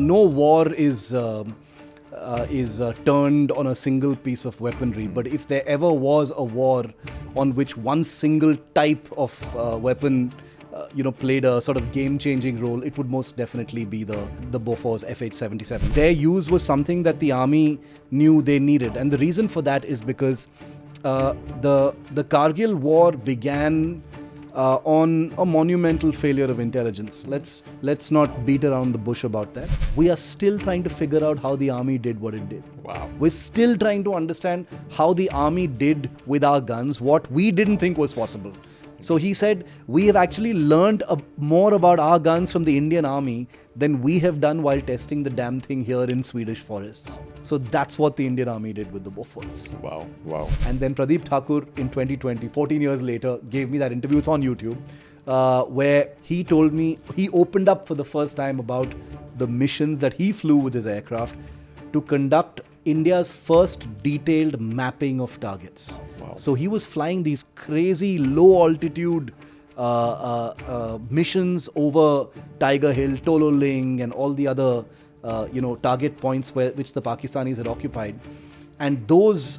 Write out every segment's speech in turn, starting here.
No war is turned on a single piece of weaponry, but if there ever was a war on which one single type of weapon played a sort of game-changing role, it would most definitely be the Bofors FH-77. Their use was something that the army knew they needed, and the reason for that is because the Kargil War began on a monumental failure of intelligence. Let's not beat around the bush about that. We are still trying to figure out how the army did what it did. Wow. We're still trying to understand how the army did with our guns what we didn't think was possible. So he said, we have actually learned more about our guns from the Indian army than we have done while testing the damn thing here in Swedish forests. So that's what the Indian army did with the Bofors. Wow. And then Pradeep Thakur in 2020, 14 years later, gave me that interview. It's on YouTube, where he told me, he opened up for the first time about the missions that he flew with his aircraft to conduct India's first detailed mapping of targets. Wow. So he was flying these crazy low altitude missions over Tiger Hill, Tololing, and all the other target points which the Pakistanis had occupied. And those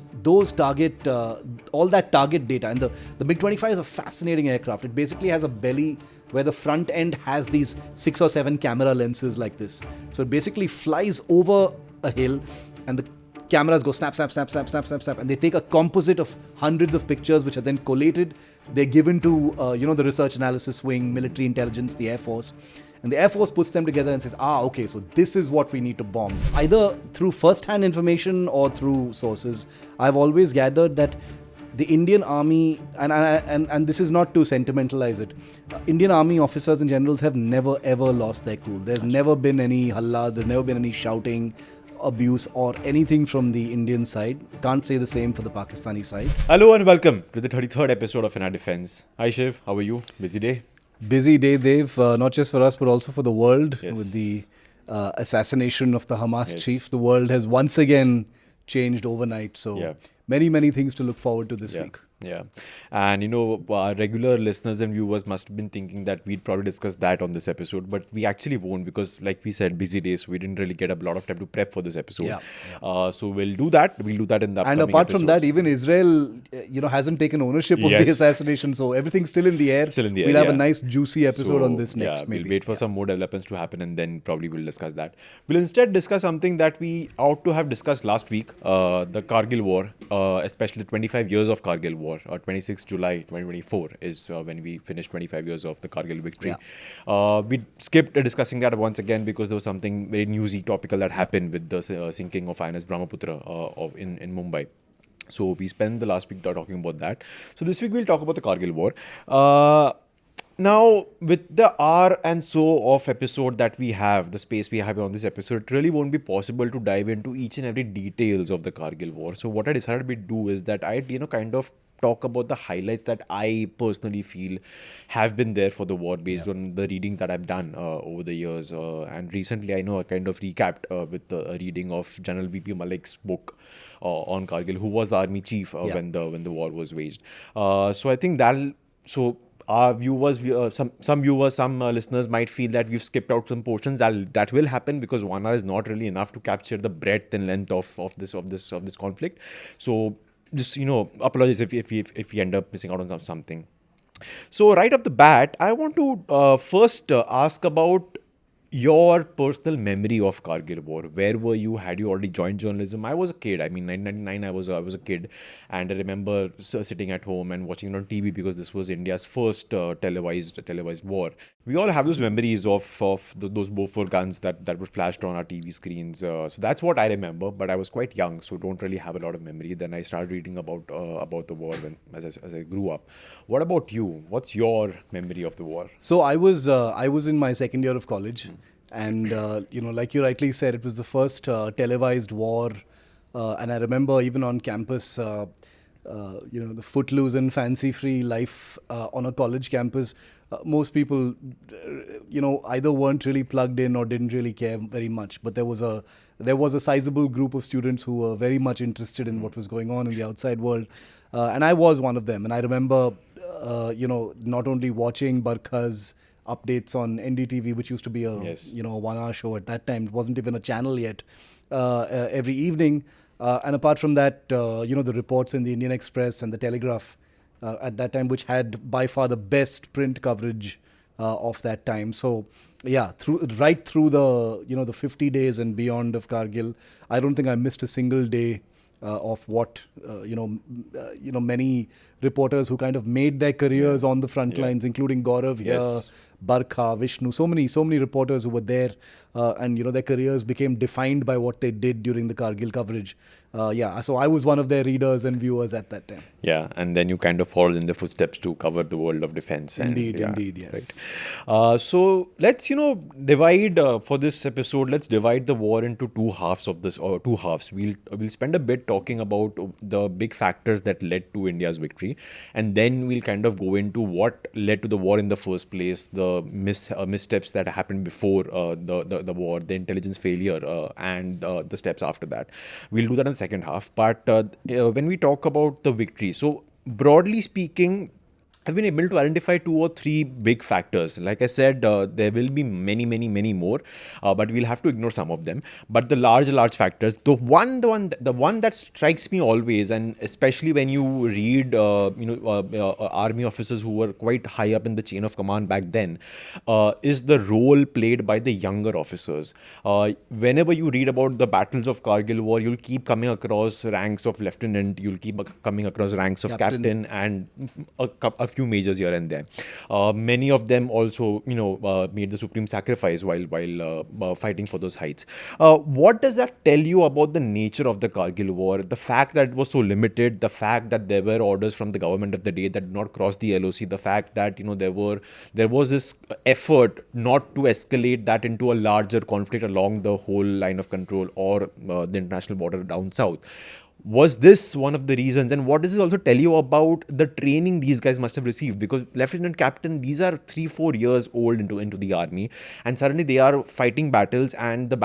target, all that target data, and the MiG-25 is a fascinating aircraft. It basically has a belly where the front end has these 6 or 7 camera lenses like this. So it basically flies over a hill, and the cameras go snap, and they take a composite of hundreds of pictures which are then collated. They're given to the research analysis wing, military intelligence, the Air Force. And the Air Force puts them together and says, okay, so this is what we need to bomb. Either through first-hand information or through sources, I've always gathered that the Indian Army, and this is not to sentimentalize it, Indian Army officers and generals have never ever lost their cool. There's never been any halla, there's never been any shouting, abuse or anything from the Indian side. Can't say the same for the Pakistani side. Hello and welcome to the 33rd episode of In Our Defense. Hi Shiv, how are you? Busy day? Busy day, Dev, not just for us but also for the world. Yes. With the assassination of the Hamas Yes. chief. The world has once again changed overnight. So many things to look forward to this week. Yeah. And our regular listeners and viewers must have been thinking that we'd probably discuss that on this episode, but we actually won't because, like we said, busy days, so we didn't really get a lot of time to prep for this episode. So we'll do that. We'll do that in the upcoming And apart episodes. from that, even Israel, hasn't taken ownership of the assassination, so everything's still in the air. We'll have a nice, juicy episode on this next. We'll wait for some more developments to happen and then probably we'll discuss that. We'll instead discuss something that we ought to have discussed last week, the Kargil War, especially the 25 years of Kargil War, 26 July 2024 is when we finished 25 years of the Kargil victory. We skipped discussing that once again because there was something very newsy, topical that happened with the sinking of INS Brahmaputra in Mumbai. So we spent the last week talking about that. So this week we'll talk about the Kargil War. Now, with the hour and so of episode that we have, the space we have on this episode, it really won't be possible to dive into each and every details of the Kargil War. So what I decided to do is that I, kind of talk about the highlights that I personally feel have been there for the war based on the readings that I've done over the years. And recently, I kind of recapped with the reading of General V.P. Malik's book on Kargil, who was the army chief when the war was waged. So I think our viewers, some listeners might feel that we've skipped out some portions. That will happen because 1 hour is not really enough to capture the breadth and length of this conflict. So just apologize if we end up missing out on something. So right off the bat, I want to first ask about your personal memory of Kargil War. Where were you? Had you already joined journalism? I was a kid. I mean, 1999, I was a kid, and I remember sitting at home and watching it on TV because this was India's first televised war. We all have those memories of those Bofors guns that were flashed on our TV screens. So that's what I remember. But I was quite young, so don't really have a lot of memory. Then I started reading about the war as I grew up. What about you? What's your memory of the war? So I was in my second year of college. And, like you rightly said, it was the first televised war. And I remember even on campus, the footloose and fancy-free life on a college campus. Most people, either weren't really plugged in or didn't really care very much. But there was a sizable group of students who were very much interested in what was going on in the outside world. And I was one of them. And I remember, not only watching Barkha's updates on NDTV, which used to be a Yes. a 1 hour show at that time. It wasn't even a channel yet. Every evening, and apart from that, the reports in the Indian Express and the Telegraph at that time, which had by far the best print coverage of that time. So yeah, right through the 50 days and beyond of Kargil, I don't think I missed a single day of what many reporters who kind of made their careers on the front lines, including Gaurav here, Barkha, Vishnu, so many reporters who were there, and their careers became defined by what they did during the Kargil coverage. So I was one of their readers and viewers at that time. Yeah, and then you kind of followed in the footsteps to cover the world of defense. Indeed, yes. Right. So let's divide for this episode. Let's divide the war into two halves of this, or two halves. We'll spend a bit talking about the big factors that led to India's victory, and then we'll kind of go into what led to the war in the first place, the missteps that happened before the war, the intelligence failure, and the steps after that. We'll do that in the second half. But when we talk about the victory, so broadly speaking, I've been able to identify 2 or 3 big factors. Like I said, there will be many more, but we'll have to ignore some of them. But the large factors, the one that strikes me always, and especially when you read, army officers who were quite high up in the chain of command back then, is the role played by the younger officers. Whenever you read about the battles of Kargil War, you'll keep coming across ranks of lieutenant, you'll keep coming across ranks of captain and a few majors here and there. Many of them also, made the supreme sacrifice while fighting for those heights. What does that tell you about the nature of the Kargil War? The fact that it was so limited, the fact that there were orders from the government of the day that did not cross the LOC, the fact that there was this effort not to escalate that into a larger conflict along the whole line of control or the international border down south. Was this one of the reasons? And what does it also tell you about the training these guys must have received? Because lieutenant captain, these are 3-4 years old into the army, and suddenly they are fighting battles. And the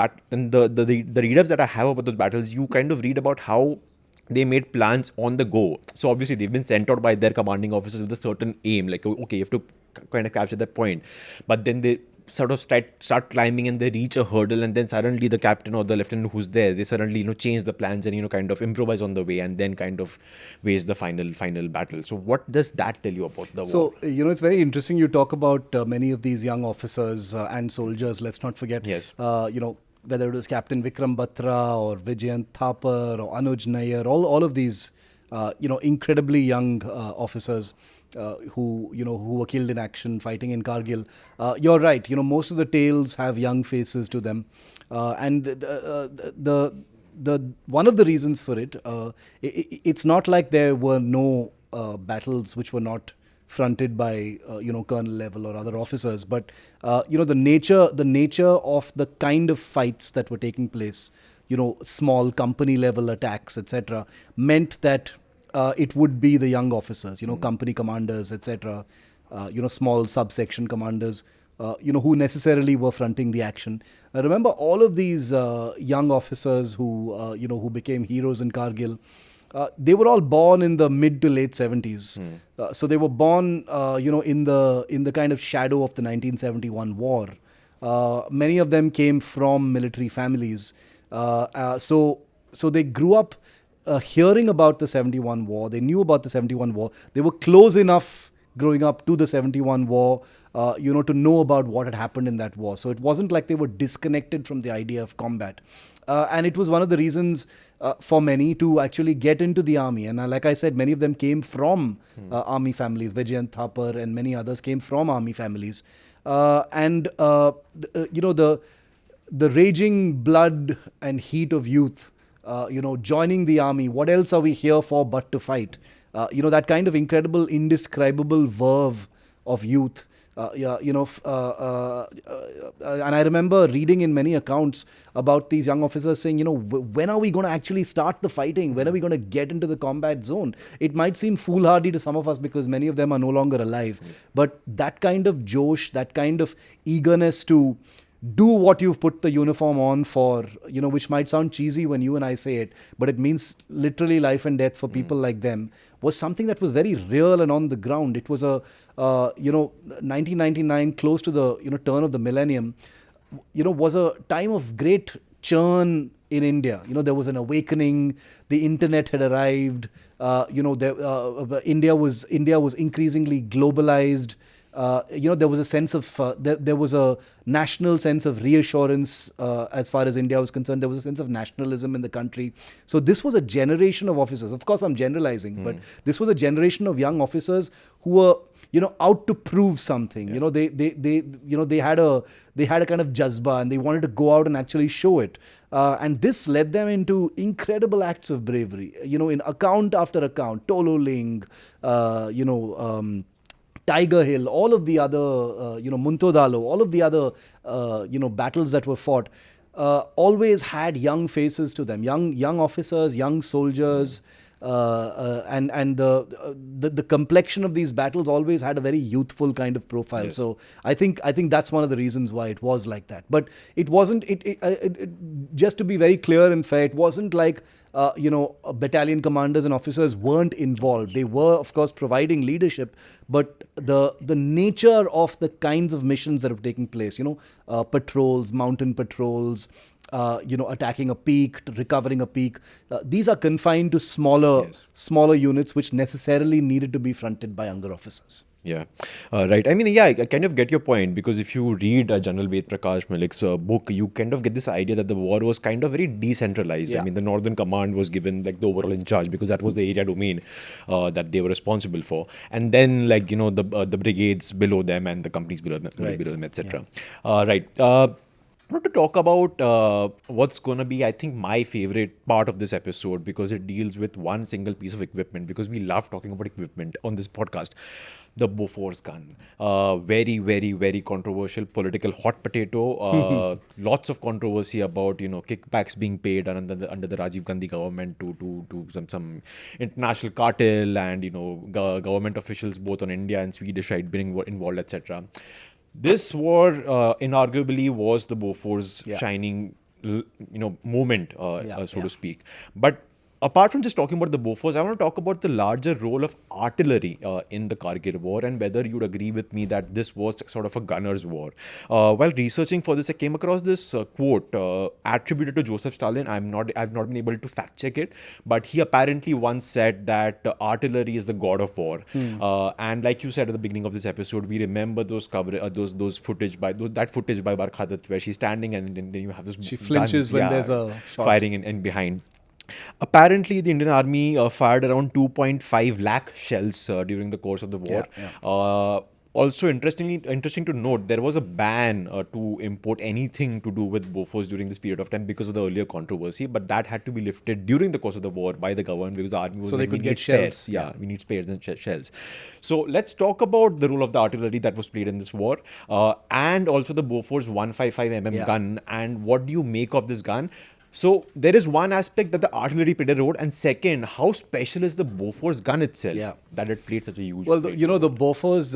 read-ups that I have about those battles, you kind of read about how they made plans on the go. So obviously they've been sent out by their commanding officers with a certain aim, like, okay, you have to kind of capture that point. But then they sort of start climbing and they reach a hurdle, and then suddenly the captain or the lieutenant who's there, they suddenly change the plans and kind of improvise on the way, and then kind of wage the final battle. So what does that tell you about the war? So it's very interesting you talk about many of these young officers and soldiers. Let's not forget, whether it was Captain Vikram Batra or Vijayant Thapar or Anuj Nair, all of these incredibly young officers who were killed in action fighting in Kargil. You're right. Most of the tales have young faces to them, and the one of the reasons for it, it's not like there were no battles which were not fronted by colonel level or other officers, but the nature of the kind of fights that were taking place, small company level attacks, etc., meant that it would be the young officers, company commanders, etc., small subsection commanders, who necessarily were fronting the action. Remember, all of these young officers who became heroes in Kargil, they were all born in the mid to late 70s. So they were born, in the kind of shadow of the 1971 war. Many of them came from military families. So they grew up hearing about the 71 war. They knew about the 71 war. They were close enough growing up to the 71 war, to know about what had happened in that war. So it wasn't like they were disconnected from the idea of combat. And it was one of the reasons for many to actually get into the army. And like I said, many of them came from army families. Vijayant Thapar and many others came from army families. The raging blood and heat of youth, joining the army. What else are we here for but to fight? That kind of incredible, indescribable verve of youth. And I remember reading in many accounts about these young officers saying, when are we going to actually start the fighting? When are we going to get into the combat zone? It might seem foolhardy to some of us because many of them are no longer alive. But that kind of josh, that kind of eagerness to do what you've put the uniform on for, which might sound cheesy when you and I say it, but it means literally life and death for people like them, was something that was very real and on the ground. It was 1999, close to the, turn of the millennium, was a time of great churn in India. There was an awakening. The internet had arrived. India was increasingly globalized. There was a sense of there was a national sense of reassurance as far as India was concerned. There was a sense of nationalism in the country. So this was a generation of officers. Of course, I'm generalizing, but this was a generation of young officers who were, out to prove something. Yeah. They had a kind of jazba, and they wanted to go out and actually show it. And this led them into incredible acts of bravery. In account after account, Tololing, Tiger Hill, all of the other, Muntodalo, all of the other, battles that were fought, always had young faces to them, young officers, young soldiers, and the complexion of these battles always had a very youthful kind of profile. Yes. So I think that's one of the reasons why it was like that. But it wasn't. Just to be very clear and fair, it wasn't like battalion commanders and officers weren't involved. They were, of course, providing leadership, but the nature of the kinds of missions that have taken place, patrols, mountain patrols, attacking a peak, recovering a peak, these are confined to smaller units, which necessarily needed to be fronted by younger officers. Yeah, right. I mean, yeah, I kind of get your point, because if you read General Ved Prakash Malik's book, you kind of get this idea that the war was kind of very decentralized. Yeah. I mean, the Northern Command was given like the overall in charge, because that was the area domain that they were responsible for, and then the brigades below them and the companies below them, etc. Right. I want to talk about what's going to be, I think, my favorite part of this episode, because it deals with one single piece of equipment, because we love talking about equipment on this podcast. The Bofors gun. Very, very, very controversial political hot potato. Lots of controversy about, kickbacks being paid under the Rajiv Gandhi government to some international cartel, and, government officials both on India and Swedish side being involved, etc. This war, inarguably, was the Bofors shining, moment, so to speak. But apart from just talking about the Bofors, I want to talk about the larger role of artillery in the Kargil War, and whether you'd agree with me that this was sort of a gunner's war. While researching for this, I came across this quote attributed to Joseph Stalin. I've not been able to fact check it, but he apparently once said that artillery is the god of war. And like you said at the beginning of this episode, we remember those footage by Barkhadat, where she's standing and then you have those She flinches when there's a shot firing in behind. Apparently, the Indian Army fired around 2.5 lakh shells during the course of the war. Also, interesting to note, there was a ban to import anything to do with Bofors during this period of time because of the earlier controversy, but that had to be lifted during the course of the war by the government, because the army was so they could get shells. Spares. Yeah, we need spares and shells. So let's talk about the role of the artillery that was played in this war, and also the Bofors 155mm gun, and what do you make of this gun? So there is one aspect that the artillery played a role, and second, how special is the Bofors gun itself that it played such a huge role? Well, the Bofors,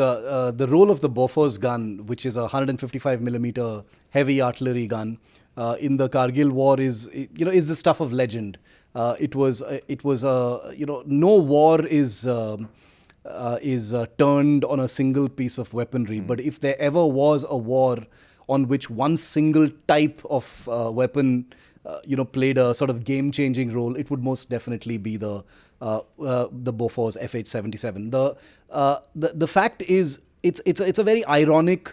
the role of the Bofors gun, which is a 155mm heavy artillery gun, in the Kargil War is the stuff of legend. It was no war is turned on a single piece of weaponry, but if there ever was a war on which one single type of weapon played a sort of game-changing role, it would most definitely be the Bofors FH-77. The fact is, it's a very ironic,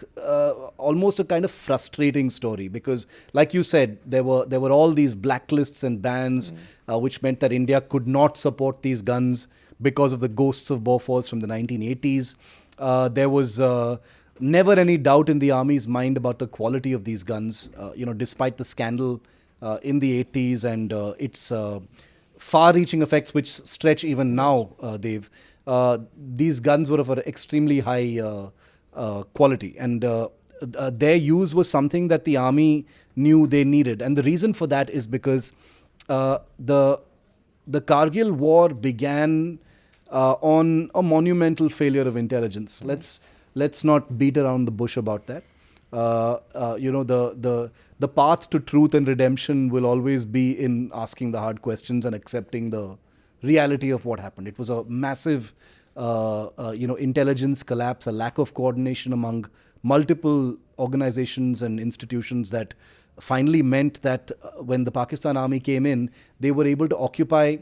almost a kind of frustrating story, because, like you said, there were all these blacklists and bans, which meant that India could not support these guns because of the ghosts of Bofors from the 1980s. There was never any doubt in the army's mind about the quality of these guns, despite the scandal in the 80s and its far-reaching effects, which stretch even now, Dev. These guns were of an extremely high quality, and their use was something that the army knew they needed. And the reason for that is because the Kargil War began on a monumental failure of intelligence. Let's not beat around the bush about that. The path to truth and redemption will always be in asking the hard questions and accepting the reality of what happened. It was a massive, intelligence collapse, a lack of coordination among multiple organizations and institutions that finally meant that when the Pakistan army came in, they were able to occupy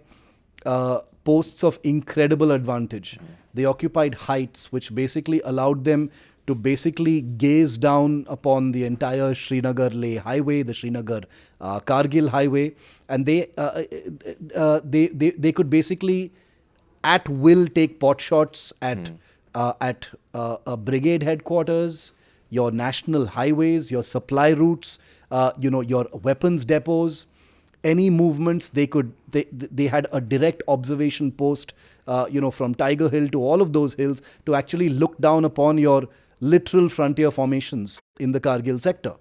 posts of incredible advantage. They occupied heights which basically allowed them to basically gaze down upon the entire Srinagar-Leh highway, the Srinagar-Kargil highway, and they could basically at will take pot shots at a brigade headquarters, your national highways, your supply routes, your weapons depots. Any movements they had a direct observation post, from Tiger Hill to all of those hills to actually look down upon your literal frontier formations in the Kargil sector,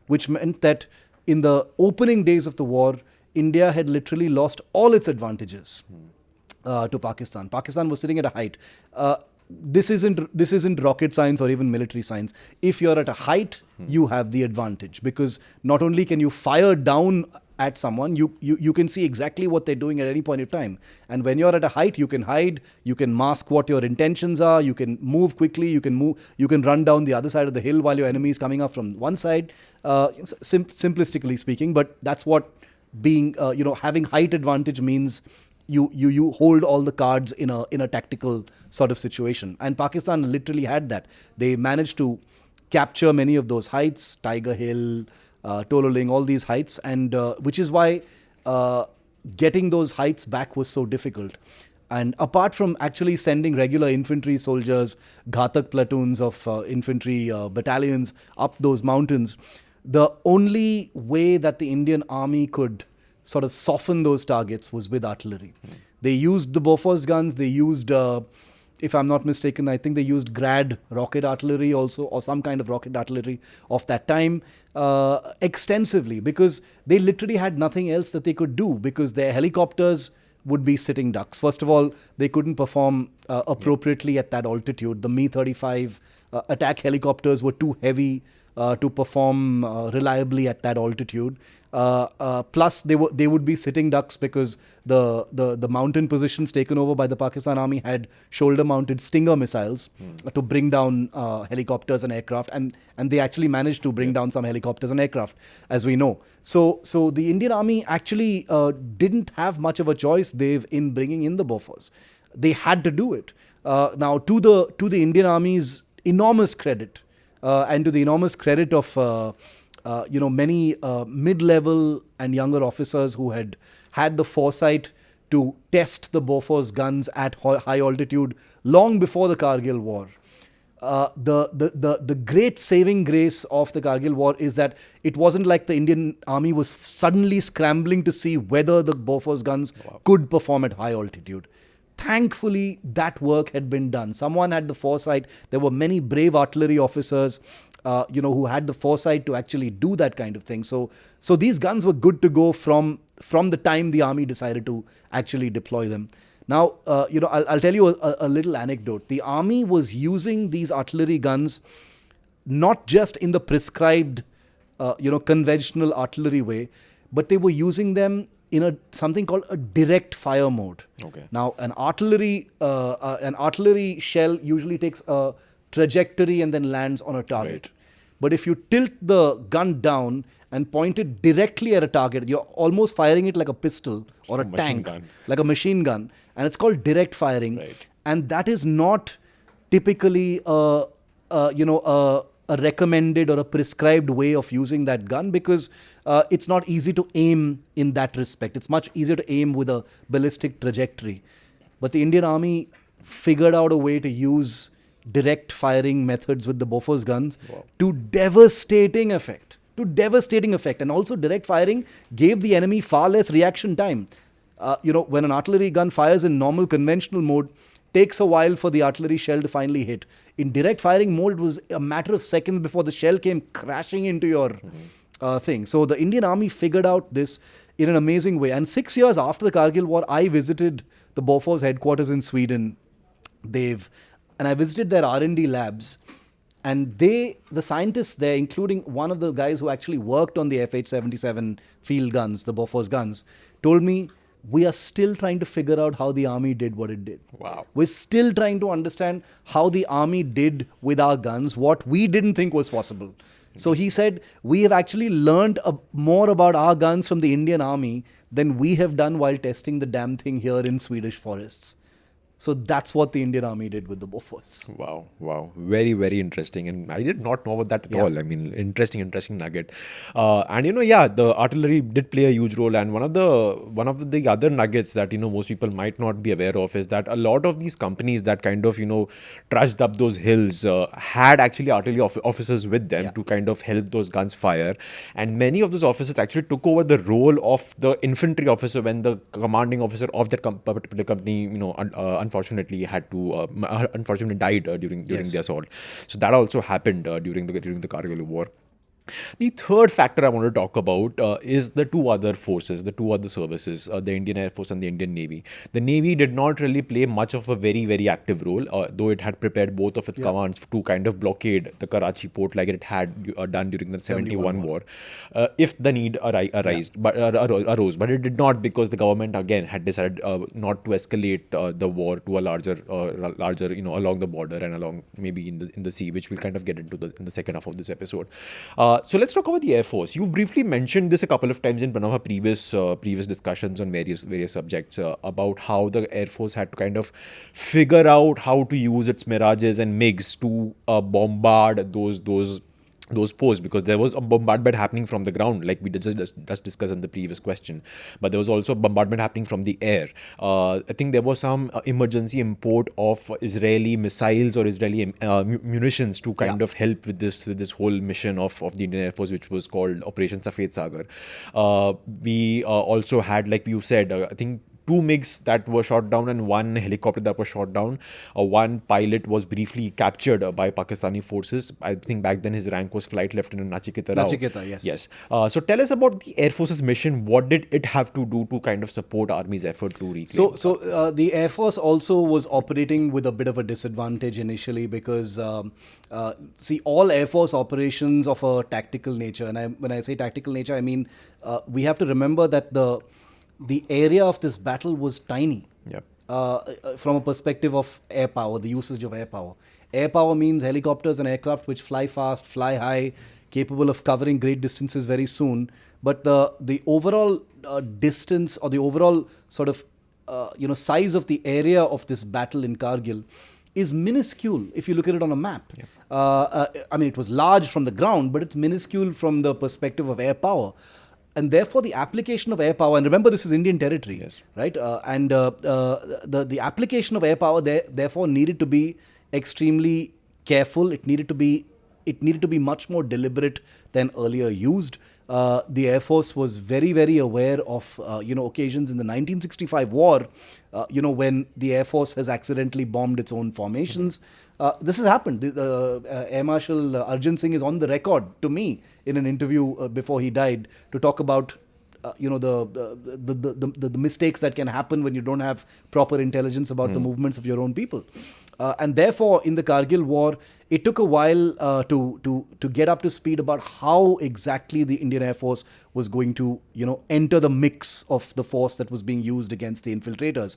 which meant that in the opening days of the war, India had literally lost all its advantages to Pakistan. Pakistan was sitting at a height. This isn't rocket science or even military science. If you're at a height, you have the advantage, because not only can you fire down at someone, you can see exactly what they're doing at any point in time. And when you're at a height, you can hide, you can mask what your intentions are, you can move quickly, you can run down the other side of the hill while your enemy is coming up from one side, simplistically speaking. But that's what being, having height advantage means. You hold all the cards in a tactical sort of situation. And Pakistan literally had that. They managed to capture many of those heights, Tiger Hill, Tololing, all these heights, and which is why getting those heights back was so difficult. And apart from actually sending regular infantry soldiers, Ghatak platoons of infantry battalions up those mountains, the only way that the Indian army could sort of soften those targets was with artillery. They used the Bofors guns, they used, if I'm not mistaken, I think they used Grad rocket artillery also, or some kind of rocket artillery of that time, extensively, because they literally had nothing else that they could do, because their helicopters would be sitting ducks. First of all, they couldn't perform appropriately at that altitude. The Mi-35 attack helicopters were too heavy to perform reliably at that altitude. Plus, they would be sitting ducks because the mountain positions taken over by the Pakistan army had shoulder-mounted Stinger missiles to bring down helicopters and aircraft, and they actually managed to bring down some helicopters and aircraft, as we know. So the Indian army actually didn't have much of a choice, Dev, in bringing in the Bofors. They had to do it. Now, to the Indian army's enormous credit, and to the enormous credit of many mid-level and younger officers who had the foresight to test the Bofors guns at high altitude long before the Kargil War. The great saving grace of the Kargil War is that it wasn't like the Indian army was suddenly scrambling to see whether the Bofors guns could perform at high altitude. Thankfully, that work had been done. Someone had the foresight. There were many brave artillery officers, who had the foresight to actually do that kind of thing. So these guns were good to go from the time the army decided to actually deploy them. Now, I'll tell you a little anecdote. The army was using these artillery guns not just in the prescribed, conventional artillery way, but they were using them in something called a direct fire mode. Okay. Now, an artillery shell usually takes a trajectory and then lands on a target. Right. But if you tilt the gun down and point it directly at a target, you're almost firing it like a pistol or a tank, gun. like a machine gun, and it's called direct firing. Right. And that is not typically a recommended or a prescribed way of using that gun, because it's not easy to aim in that respect. It's much easier to aim with a ballistic trajectory. But the Indian army figured out a way to use direct firing methods with the Bofors guns to devastating effect. And also direct firing gave the enemy far less reaction time. When an artillery gun fires in normal conventional mode, takes a while for the artillery shell to finally hit. In direct firing mode, it was a matter of seconds before the shell came crashing into your thing. So the Indian army figured out this in an amazing way. And 6 years after the Kargil War, I visited the Bofors headquarters in Sweden, Dev, and I visited their R&D labs. And the scientists there, including one of the guys who actually worked on the FH-77 field guns, the Bofors guns, told me, we are still trying to figure out how the army did what it did. Wow. We're still trying to understand how the army did with our guns what we didn't think was possible. So he said, we have actually learned more about our guns from the Indian army than we have done while testing the damn thing here in Swedish forests. So that's what the Indian army did with the Bofors. Wow. Very, very interesting. And I did not know about that at all. I mean, interesting nugget. And the artillery did play a huge role. And one of the other nuggets that, most people might not be aware of is that a lot of these companies that kind of, trudged up those hills had actually artillery officers with them to kind of help those guns fire. And many of those officers actually took over the role of the infantry officer when the commanding officer of that particular company, unfortunately unfortunately died during the assault. So that also happened during the Kargil War. The third factor I want to talk about is the two other forces, the two other services, the Indian Air Force and the Indian Navy. The Navy did not really play much of a very, very active role, though it had prepared both of its commands to kind of blockade the Karachi port like it had done during the 71 war, if the need arose. But it did not, because the government again had decided not to escalate the war to a larger, along the border and along maybe in the sea, which we'll kind of get into in the second half of this episode. So let's talk about the Air Force. You've briefly mentioned this a couple of times in one of our previous discussions on various subjects about how the Air Force had to kind of figure out how to use its Mirages and MiGs to bombard those posts, because there was a bombardment happening from the ground, like we just discussed in the previous question, but there was also bombardment happening from the air. I think there was some emergency import of Israeli missiles or Israeli munitions to kind of help with this whole mission of the Indian Air Force, which was called Operation Safed Sagar. We also had, like you said, I think 2 MiGs that were shot down and 1 helicopter that was shot down. One pilot was briefly captured by Pakistani forces. I think back then his rank was Flight Lieutenant Nachiketa Rao. Yes. So tell us about the Air Force's mission. What did it have to do to kind of support Army's effort to reclaim? So the Air Force also was operating with a bit of a disadvantage initially, because all Air Force operations of a tactical nature, and when I say tactical nature, I mean we have to remember that the area of this battle was tiny. From a perspective of air power, the usage of air power. Air power means helicopters and aircraft which fly fast, fly high, capable of covering great distances very soon. But the overall distance, or the overall sort of size of the area of this battle in Kargil is minuscule if you look at it on a map. I mean, it was large from the ground, but it's minuscule from the perspective of air power. And therefore, the application of air power, and remember, this is Indian territory, right? The application of air power therefore needed to be extremely careful. It needed to be much more deliberate than earlier used. The Air Force was very, very aware of occasions in the 1965 war, when the Air Force has accidentally bombed its own formations. This has happened. Air Marshal Arjun Singh is on the record to me in an interview before he died to talk about the mistakes that can happen when you don't have proper intelligence about the movements of your own people. And therefore, in the Kargil War, it took a while to get up to speed about how exactly the Indian Air Force was going to, enter the mix of the force that was being used against the infiltrators.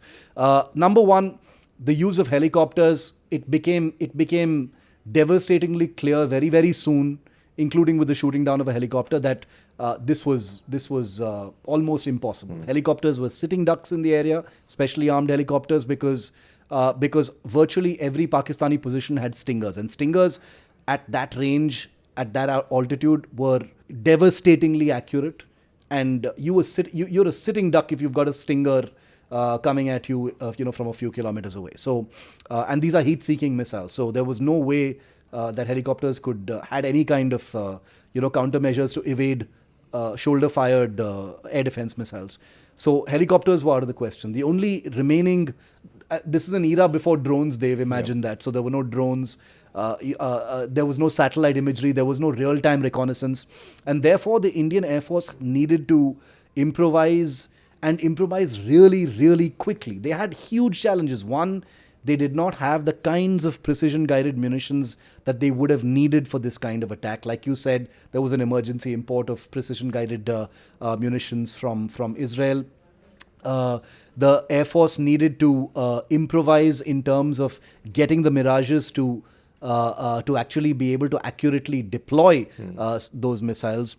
Number one, the use of helicopters. It became devastatingly clear very, very soon, including with the shooting down of a helicopter, that this was almost impossible. Helicopters were sitting ducks in the area, especially armed helicopters, because virtually every Pakistani position had stingers, and stingers at that range, at that altitude, were devastatingly accurate. And you're a sitting duck if you've got a stinger coming at you, from a few kilometers away. So, and these are heat-seeking missiles. So there was no way that helicopters could had any kind of countermeasures to evade shoulder-fired air defense missiles. So helicopters were out of the question. The only remaining, this is an era before drones, Dave, imagine that. So there were no drones. There was no satellite imagery. There was no real-time reconnaissance. And therefore, the Indian Air Force needed to improvise really, really quickly. They had huge challenges. One, they did not have the kinds of precision-guided munitions that they would have needed for this kind of attack. Like you said, there was an emergency import of precision-guided munitions from Israel. The Air Force needed to improvise in terms of getting the Mirages to actually be able to accurately deploy those missiles.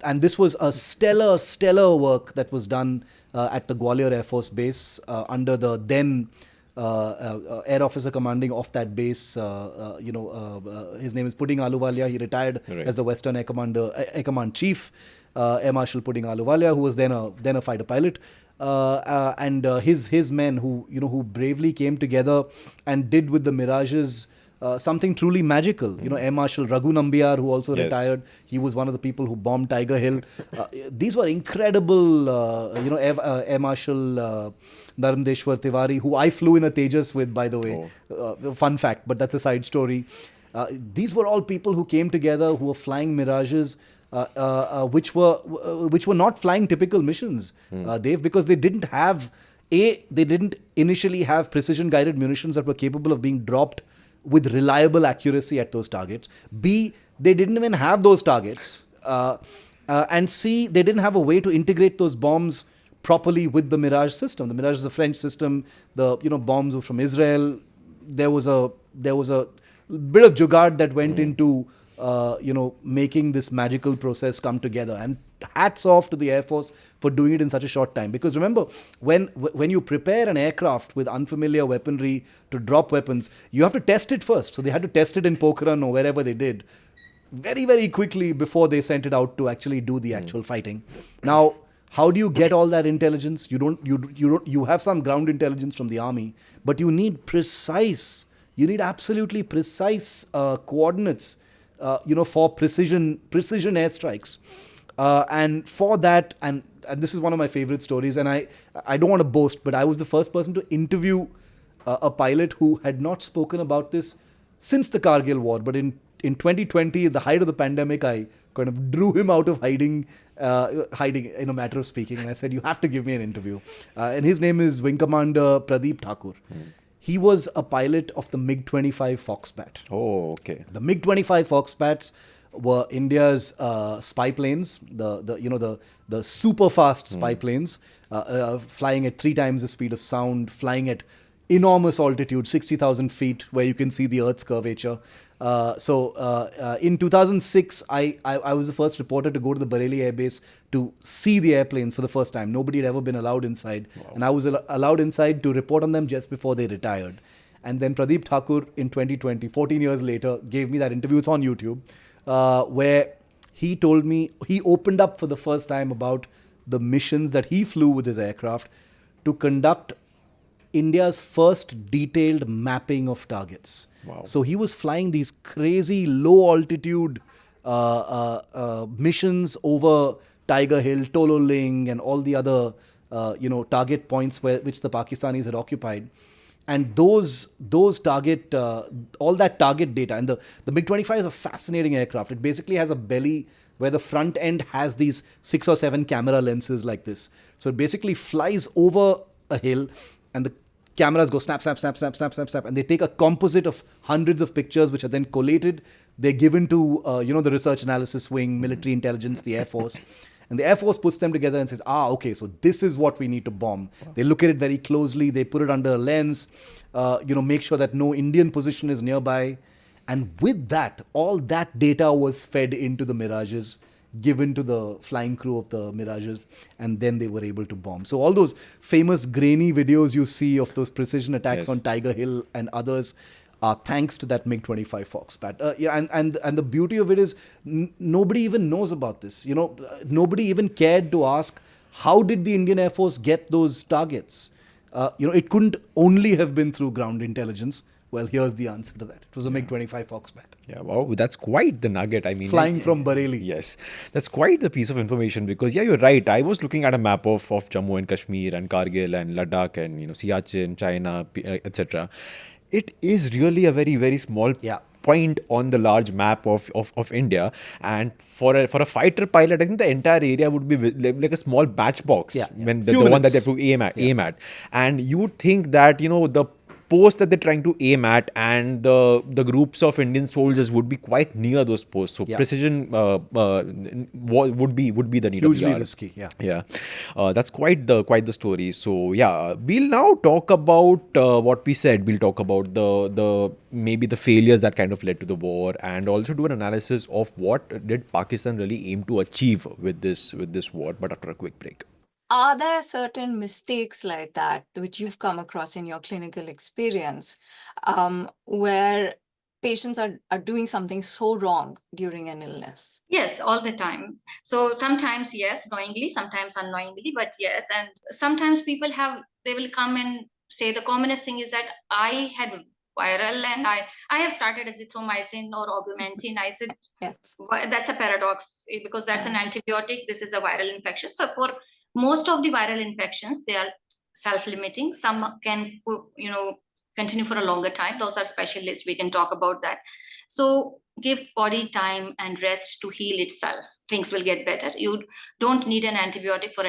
And this was a stellar work that was done at the Gwalior Air Force Base under the then air officer commanding of that base. His name is Pudding Ahluwalia. He retired as the Western Air Command Chief, Air Marshal Pudding Ahluwalia, who was then a fighter pilot. And his men who bravely came together and did with the Mirages something truly magical. Air Marshal Raghu Nambiar, who also retired, he was one of the people who bombed Tiger Hill. These were incredible. Air Marshal Narmdeshwar Tiwari, who I flew in a Tejas with, by the way. Fun fact, but that's a side story. These were all people who came together, who were flying Mirages. Which were not flying typical missions, Dave, because they didn't initially have precision guided munitions that were capable of being dropped with reliable accuracy at those targets. B, they didn't even have those targets, and C, they didn't have a way to integrate those bombs properly with the Mirage system. The Mirage is a French system. The bombs were from Israel. There was a bit of jugaad that went into making this magical process come together. And hats off to the Air Force for doing it in such a short time. Because remember, when you prepare an aircraft with unfamiliar weaponry to drop weapons, you have to test it first. So they had to test it in Pokhran or wherever they did very, very quickly before they sent it out to actually do the actual fighting. Now, how do you get all that intelligence? You have some ground intelligence from the army, but you need absolutely precise coordinates for precision airstrikes. And for that, and this is one of my favorite stories, and I don't want to boast, but I was the first person to interview a pilot who had not spoken about this since the Kargil War. But in 2020, at the height of the pandemic, I kind of drew him out of hiding in a matter of speaking. And I said, you have to give me an interview. And his name is Wing Commander Pradeep Thakur. He was a pilot of the MiG-25 Foxbat. Oh, okay. The MiG-25 Foxbats were India's spy planes, the super fast spy planes, flying at 3 times the speed of sound, flying at enormous altitude, 60,000 feet, where you can see the Earth's curvature. In 2006, I was the first reporter to go to the Bareilly Air Base to see the airplanes for the first time. Nobody had ever been allowed inside. Wow. And I was allowed inside to report on them just before they retired. And then Pradeep Thakur in 2020, 14 years later, gave me that interview. It's on YouTube, where he told me, he opened up for the first time about the missions that he flew with his aircraft to conduct India's first detailed mapping of targets. Wow. So he was flying these crazy low altitude missions over Tiger Hill, Tololing, and all the other target points which the Pakistanis had occupied. And those target, all that target data, and the MiG-25 is a fascinating aircraft. It basically has a belly where the front end has these 6 or 7 camera lenses like this. So it basically flies over a hill, and the cameras go snap, snap, snap, snap, snap, snap, snap, and they take a composite of hundreds of pictures, which are then collated. They're given to the research analysis wing, military intelligence, the Air Force. And the Air Force puts them together and says, okay, so this is what we need to bomb. Wow. They look at it very closely. They put it under a lens, make sure that no Indian position is nearby. And with that, all that data was fed into the Mirages, given to the flying crew of the Mirages, and then they were able to bomb. So all those famous grainy videos you see of those precision attacks on Tiger Hill and others are thanks to that MiG-25 Foxbat. And the beauty of it is nobody even knows about this. Nobody even cared to ask, how did the Indian Air Force get those targets? It couldn't only have been through ground intelligence. Well, here's the answer to that. It was a MiG-25 Foxbat. Yeah, wow, that's quite the nugget. I mean, flying from Bareilly. Yes, that's quite the piece of information because, you're right. I was looking at a map of Jammu and Kashmir and Kargil and Ladakh and, Siachen, China, etc. It is really a very, very small point on the large map of India. And for a fighter pilot, I think the entire area would be like a small matchbox when the one that they have to aim at. And you would think that, the post that they're trying to aim at, and the groups of Indian soldiers would be quite near those posts. So precision would be the need Hugely of the hour. risky. Yeah, that's quite the story. So yeah, we'll now talk about what we said. We'll talk about the maybe the failures that kind of led to the war, and also do an analysis of what did Pakistan really aim to achieve with this war. But after a quick break. Are there certain mistakes like that which you've come across in your clinical experience, where patients are doing something so wrong during an illness? Yes, all the time. So sometimes, yes, knowingly, sometimes unknowingly, but yes. And sometimes they will come and say the commonest thing is that I had viral and I have started azithromycin or augmentin. I said, Yes. that's a paradox because that's an antibiotic. This is a viral infection. So for most of the viral infections, they are self-limiting. Some can, continue for a longer time. Those are specialists. We can talk about that. So give body time and rest to heal itself. Things will get better. You don't need an antibiotic for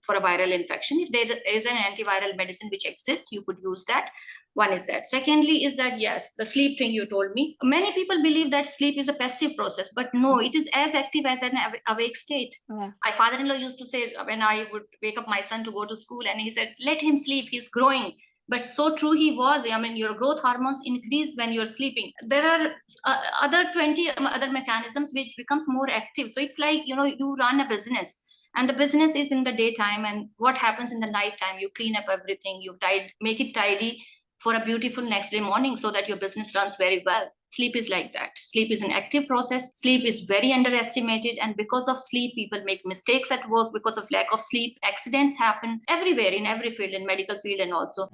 for a viral infection. If there is an antiviral medicine which exists, you could use that. One is that. Secondly is that, yes, the sleep thing you told me. Many people believe that sleep is a passive process, but no, it is as active as an awake state. Yeah. My father-in-law used to say when I would wake up my son to go to school, and he said, let him sleep, he's growing. But so true he was. I mean, your growth hormones increase when you're sleeping. There are other 20 other mechanisms which becomes more active. So it's like, you run a business and the business is in the daytime, and what happens in the nighttime, you clean up everything, make it tidy for a beautiful next day morning so that your business runs very well. Sleep is like that. Sleep is an active process. Sleep is very underestimated. And because of sleep, people make mistakes at work because of lack of sleep. Accidents happen everywhere, in every field, in medical field and also.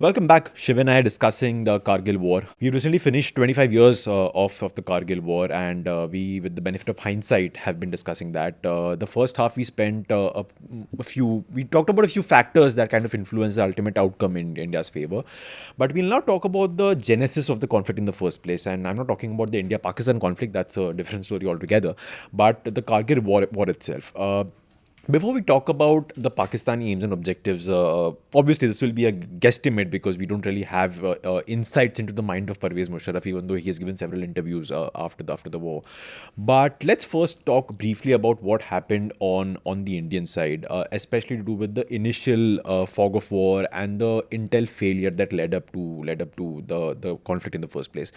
Welcome back. Shiv and I are discussing the Kargil War. We recently finished 25 years of the Kargil War, and we, with the benefit of hindsight, have been discussing that. The first half we spent we talked about a few factors that kind of influence the ultimate outcome in India's favor. But we'll now talk about the genesis of the conflict in the first place. And I'm not talking about the India-Pakistan conflict, that's a different story altogether, but the Kargil War itself. Before we talk about the Pakistani aims and objectives, obviously this will be a guesstimate because we don't really have insights into the mind of Pervez Musharraf, even though he has given several interviews after the war. But let's first talk briefly about what happened on the Indian side, especially to do with the initial fog of war and the intel failure that led up to the conflict in the first place.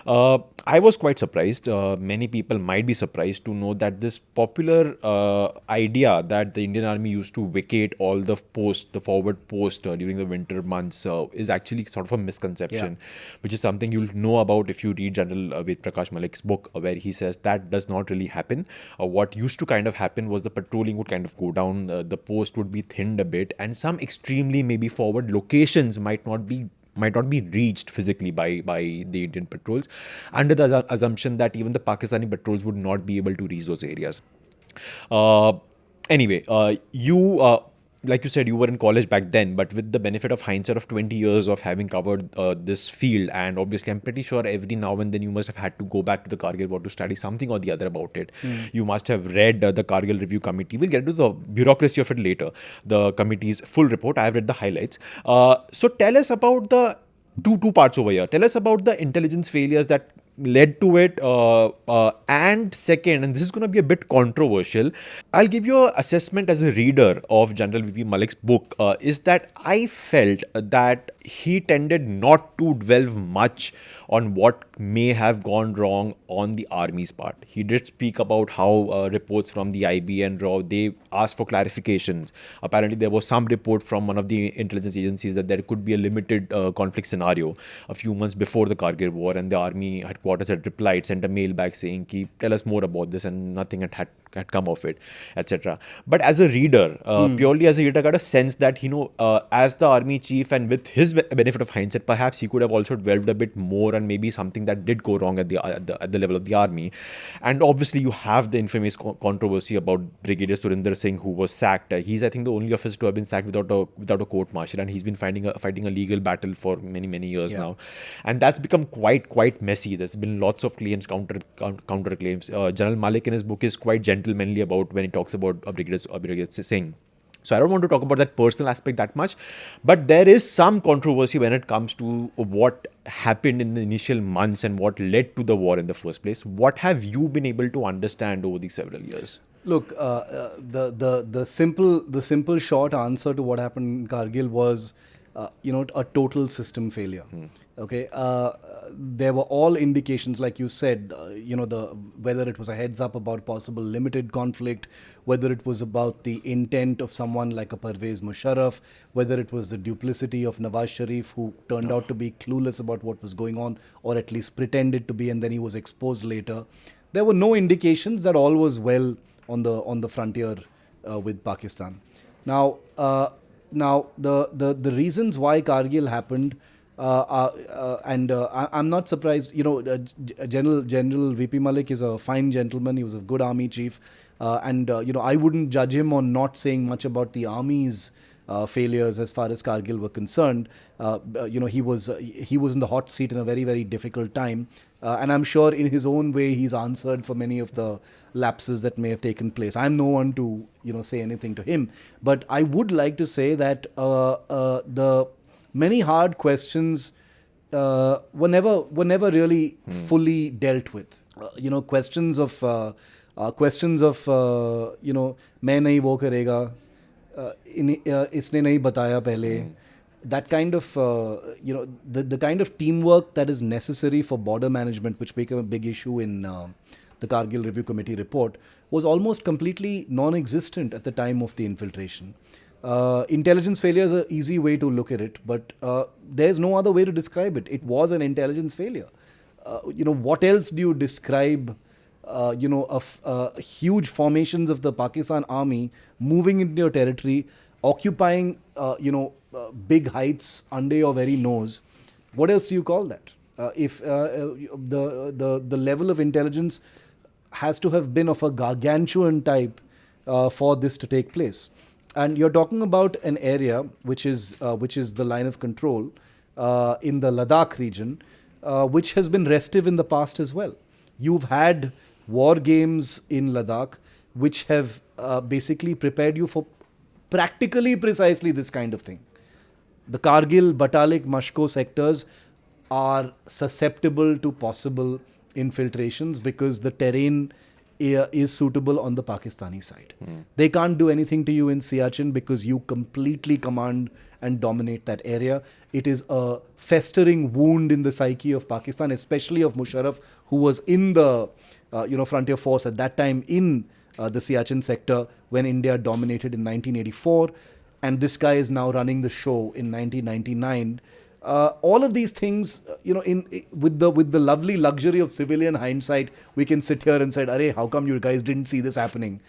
I was quite surprised. Many people might be surprised to know that this popular idea that the Indian Army used to vacate all the forward post during the winter months is actually sort of a misconception, which is something you'll know about if you read General Ved Prakash Malik's book, where he says that does not really happen. What used to kind of happen was the patrolling would kind of go down, the post would be thinned a bit, and some extremely maybe forward locations might not be reached physically by the Indian patrols, under the assumption that even the Pakistani patrols would not be able to reach those areas. Anyway, like you said, you were in college back then, but with the benefit of hindsight of 20 years of having covered this field, and obviously I'm pretty sure every now and then you must have had to go back to the Kargil War to study something or the other about it. You must have read the Kargil Review Committee. We'll get to the bureaucracy of it later, the committee's full report. I have read the highlights. So tell us about the two parts over here. Tell us about the intelligence failures that led to it, and second, and this is going to be a bit controversial, I'll give you an assessment as a reader of General V.P. Malik's book, is that I felt that he tended not to delve much on what may have gone wrong on the army's part. He did speak about how reports from the IB and RAW, they asked for clarifications. Apparently there was some report from one of the intelligence agencies that there could be a limited conflict scenario a few months before the Kargil War, and the army headquarters had replied, sent a mail back saying, tell us more about this, and nothing had come of it, etc. But as a reader, purely as a reader, I got a sense that, as the army chief, and with his benefit of hindsight, perhaps he could have also delved a bit more and maybe something that did go wrong at the level of the army. And obviously you have the infamous controversy about Brigadier Surinder Singh, who was sacked. He's, I think, the only officer to have been sacked without a court martial, and he's been fighting a legal battle for many years now, and that's become quite messy. There's been lots of claims, counter claims. General Malik in his book is quite gentlemanly about when he talks about Brigadier Singh. So I don't want to talk about that personal aspect that much, but there is some controversy when it comes to what happened in the initial months and what led to the war in the first place. What have you been able to understand over these several years? Look, the simple short answer to what happened in Kargil was, a total system failure. Okay, there were all indications, like you said, whether it was a heads up about possible limited conflict, whether it was about the intent of someone like a Pervez Musharraf, whether it was the duplicity of Nawaz Sharif, who turned out to be clueless about what was going on, or at least pretended to be, and then he was exposed later. There were no indications that all was well on the frontier with Pakistan. Now, the reasons why Kargil happened, I'm not surprised. General VP Malik is a fine gentleman. He was a good army chief, I wouldn't judge him on not saying much about the army's failures as far as Kargil were concerned. He was in the hot seat in a very, very difficult time, and I'm sure in his own way he's answered for many of the lapses that may have taken place. I'm no one to say anything to him, but I would like to say that the many hard questions were never really fully dealt with. Questions of मैं नहीं वो करेगा, इसने नहीं बताया पहले. That kind of the kind of teamwork that is necessary for border management, which became a big issue in the Kargil Review Committee report, was almost completely non-existent at the time of the infiltration. Intelligence failure is an easy way to look at it, but there's no other way to describe it. It was an intelligence failure. What else do you describe huge formations of the Pakistan army moving into your territory, occupying big heights under your very nose? What else do you call that? If the level of intelligence has to have been of a gargantuan type for this to take place. And you're talking about an area which is the line of control in the Ladakh region, which has been restive in the past as well. You've had war games in Ladakh which have basically prepared you for practically precisely this kind of thing. The Kargil, Batalik, Mashko sectors are susceptible to possible infiltrations because the terrain is suitable on the Pakistani side. They can't do anything to you in Siachen because you completely command and dominate that area. It is a festering wound in the psyche of Pakistan, especially of Musharraf, who was in the frontier force at that time in the Siachen sector when India dominated in 1984, and this guy is now running the show in 1999. All of these things, with the lovely luxury of civilian hindsight, we can sit here and say, "Arey, how come you guys didn't see this happening?"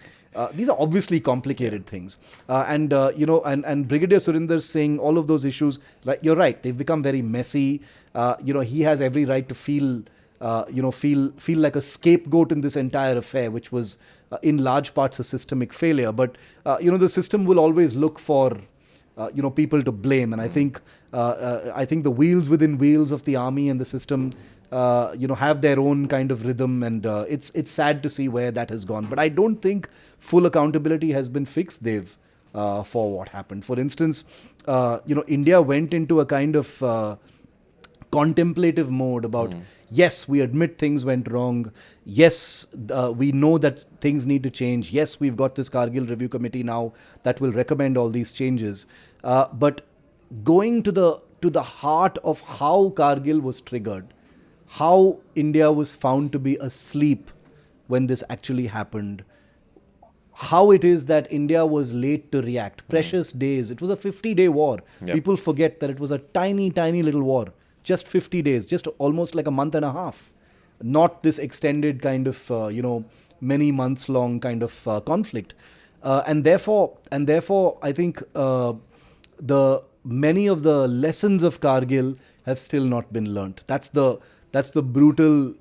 These are obviously complicated things, and Brigadier Surinder Singh, all of those issues. Right, you're right; they've become very messy. He has every right to feel like a scapegoat in this entire affair, which was in large parts a systemic failure. But the system will always look for people to blame, and I think the wheels within wheels of the army and the system have their own kind of rhythm, and it's sad to see where that has gone. But I don't think full accountability has been fixed, Dev, for what happened. For instance, India went into a kind of contemplative mode about, yes, we admit things went wrong. Yes, we know that things need to change. Yes, we've got this Kargil Review Committee now that will recommend all these changes. But going to the heart of how Kargil was triggered, how India was found to be asleep when this actually happened, how it is that India was late to react, precious days. It was a 50-day war. Yep. People forget that it was a tiny, tiny little war. Just 50 days, just almost like a month and a half. Not this extended kind of, many months long kind of conflict. And therefore, I think the many of the lessons of Kargil have still not been learnt. That's the brutal,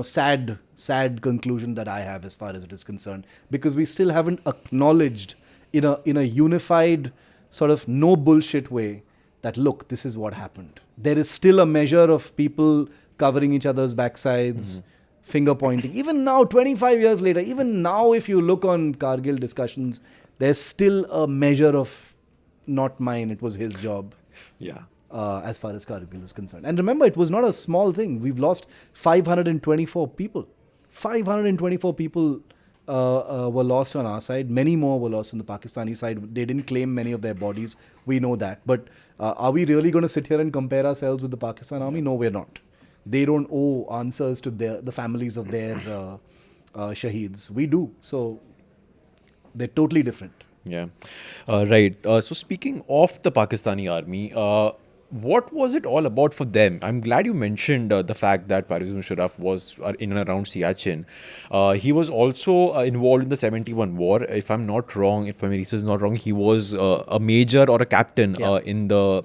sad conclusion that I have as far as it is concerned, because we still haven't acknowledged in a unified sort of no bullshit way that, look, this is what happened. There is still a measure of people covering each other's backsides, finger pointing. Even now, 25 years later, even now, if you look on Kargil discussions, there's still a measure of not mine, it was his job. Yeah. As far as Kargil is concerned. And remember, it was not a small thing. We've lost 524 people. 524 people were lost on our side. Many more were lost on the Pakistani side. They didn't claim many of their bodies. We know that. But are we really going to sit here and compare ourselves with the Pakistan army? No, we're not. They don't owe answers to the families of their shaheeds. We do. So they're totally different. Yeah. Right. So speaking of the Pakistani army, what was it all about for them? I'm glad you mentioned the fact that Parvez Musharraf was in and around Siachen. He was also involved in the 71 war. If I'm not wrong, if my research is not wrong, he was a major or a captain in the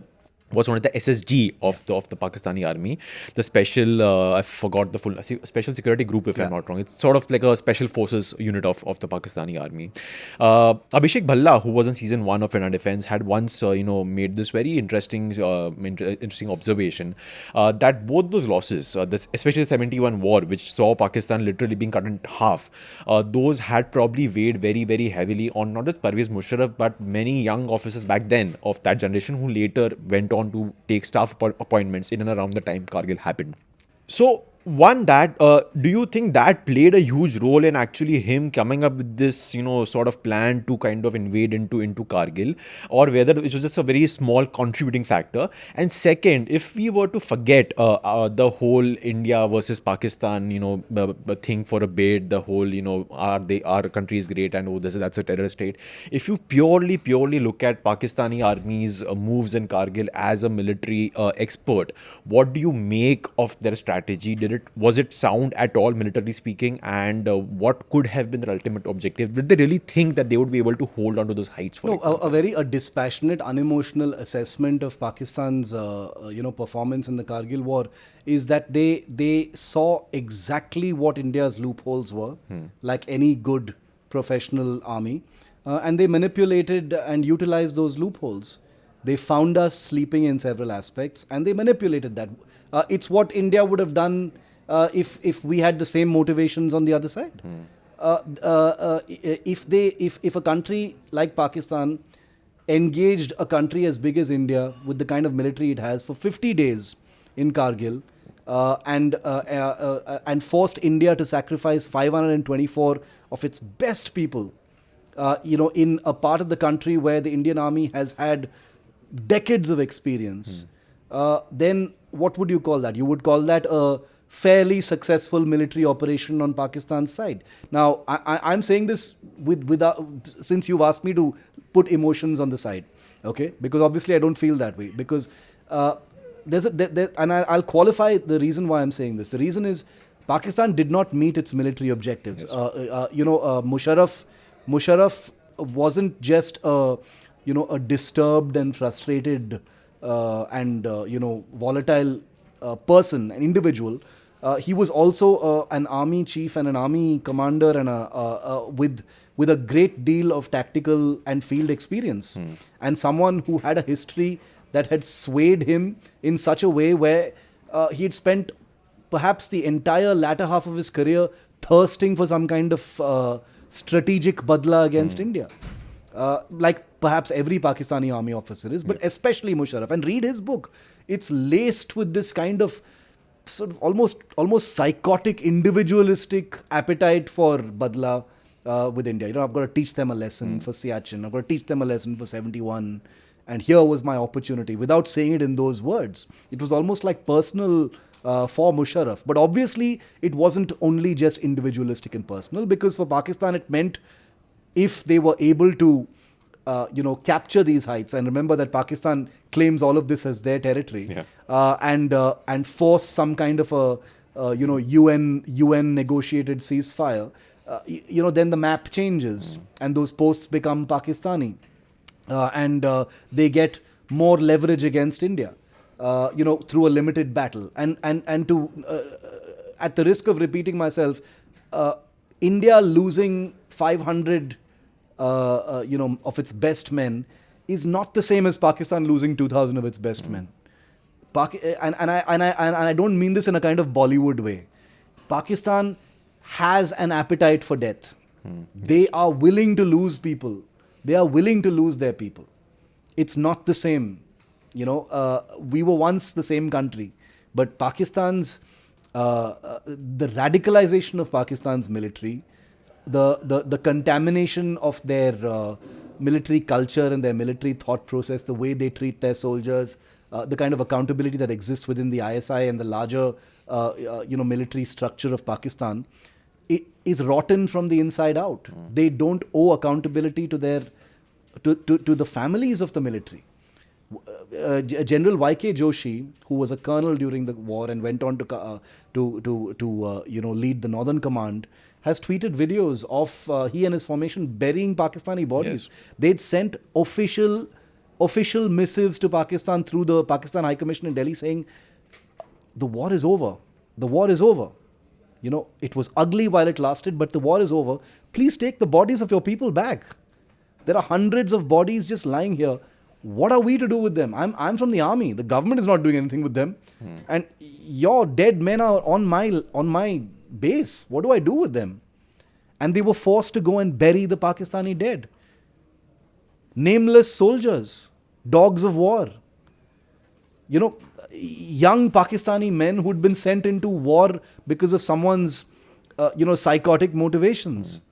what's known as the SSG of the Pakistani army, the special I forgot the full special security group, if I'm not wrong. It's sort of like a special forces unit of the Pakistani army. Abhishek Bhalla, who was in season 1 of Inner Defense, had once made this very interesting observation that both those losses, especially the 71 war, which saw Pakistan literally being cut in half, those had probably weighed very, very heavily on not just Parvez Musharraf but many young officers back then of that generation who later went on to take staff appointments in and around the time Kargil happened. So, do you think that played a huge role in actually him coming up with this, sort of plan to kind of invade into Kargil, or whether it was just a very small contributing factor? And second, if we were to forget the whole India versus Pakistan, thing for a bit, the whole, our country is great and that's a terrorist state. If you purely look at Pakistani army's moves in Kargil as a military expert, what do you make of their strategy? Was it sound at all, militarily speaking? And what could have been their ultimate objective? Did they really think that they would be able to hold on to those heights? For a very dispassionate, unemotional assessment of Pakistan's performance in the Kargil War is that they saw exactly what India's loopholes were, like any good professional army, and they manipulated and utilized those loopholes. They found us sleeping in several aspects, and they manipulated that. It's what India would have done if we had the same motivations on the other side. If a country like Pakistan engaged a country as big as India with the kind of military it has for 50 days in Kargil, and forced India to sacrifice 524 of its best people, in a part of the country where the Indian army has had decades of experience, then what would you call that? You would call that a fairly successful military operation on Pakistan's side. Now, I'm saying this since you've asked me to put emotions on the side, okay? Because obviously I don't feel that way. Because and I'll qualify the reason why I'm saying this. The reason is Pakistan did not meet its military objectives. Yes. Musharraf wasn't just a disturbed and frustrated and volatile person, an individual. He was also an army chief and an army commander, and with a great deal of tactical and field experience, and someone who had a history that had swayed him in such a way where he had spent perhaps the entire latter half of his career thirsting for some kind of strategic badla against India. Like perhaps every Pakistani army officer is, but especially Musharraf. And read his book. It's laced with this kind of sort of almost psychotic, individualistic appetite for badla with India. I've got to teach them a lesson for Siachen. I've got to teach them a lesson for 71. And here was my opportunity, without saying it in those words. It was almost like personal for Musharraf. But obviously, it wasn't only just individualistic and personal, because for Pakistan, it meant if they were able to capture these heights, and remember that Pakistan claims all of this as their territory, and force some kind of a UN negotiated ceasefire, then the map changes and those posts become Pakistani, and they get more leverage against India, through a limited battle. And to at the risk of repeating myself, India losing 500 of its best men is not the same as Pakistan losing 2,000 of its best men. And I don't mean this in a kind of Bollywood way. Pakistan has an appetite for death. They are willing to lose people. They are willing to lose their people. It's not the same. We were once the same country, but the radicalization of Pakistan's military, the contamination of their military culture and their military thought process, the way they treat their soldiers, the kind of accountability that exists within the ISI and the larger, military structure of Pakistan, is rotten from the inside out. They don't owe accountability to the families of the military. General Y.K. Joshi, who was a colonel during the war and went on to lead the Northern Command, has tweeted videos of he and his formation burying Pakistani bodies. Yes. They'd sent official missives to Pakistan through the Pakistan High Commission in Delhi saying, the war is over. The war is over. It was ugly while it lasted, but the war is over. Please take the bodies of your people back. There are hundreds of bodies just lying here. What are we to do with them? I'm from the army. The government is not doing anything with them. And your dead men are on my base. What do I do with them? And they were forced to go and bury the Pakistani dead. Nameless soldiers, dogs of war. Young Pakistani men who'd been sent into war because of someone's, psychotic motivations.